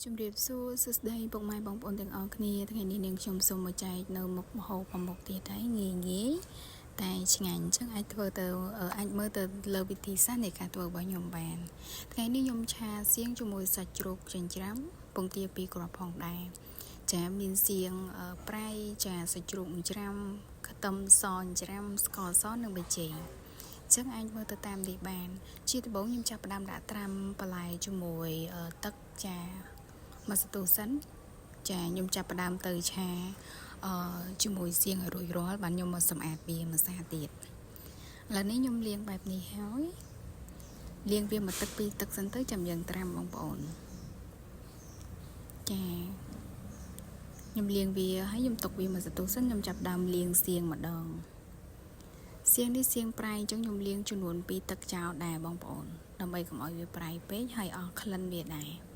ជំរាបសួរសួស្តីពុកម៉ែបងប្អូនទាំងអស់គ្នាថ្ងៃនេះនាងខ្ញុំសូមមកចែកនៅមុខម្ហូបប្រមុខទៀតហើយងាយតែឆ្ងាញ់អញ្ចឹងអាចធ្វើទៅអាចមើលទៅលើវិធីសាស្ត្រនៃការធ្វើរបស់ខ្ញុំបានថ្ងៃនេះខ្ញុំឆាសៀងជាមួយសាច់ជ្រូកចិញ្ច្រាំពងទា2គ្រាប់ផងដែរចាមានសៀងប្រៃចាសាច់ជ្រូកចិញ្ច្រាំខ្ទឹមសចិញ្ច្រាំស្ករសនិងប៊ីចេងចឹងអាចមើលទៅតាមនេះបានជាដំបូងខ្ញុំចាប់ផ្ដើមដាក់ត្រាំបន្លែជាមួយទឹកចាមកសទូសិនចាខ្ញុំចាប់ផ្ដើមទៅឆាជាមួយសៀងឲ្យរួចរាល់បានខ្ញុំមកសម្អាតវាមួយសាទៀតឥឡូវនេះខ្ញុំលាងបែបនេះហើយលាងវាមួយទឹកពីរទឹកសិនទៅចាំយើងត្រាំបងប្អូនចាខ្ញុំលាងវាហើយខ្ញុំទុកវាមួយសទូសិនខ្ញុំចាប់ដើមលាងសៀងម្ដងសៀងនេះសៀងប្រៃអញ្ចឹងខ្ញុំលាងចំនួន2ទឹកចោលដែរបងប្អូនដើម្បីកុំឲ្យវាប្រៃពេកហើយអស់ក្លិនវាដែរ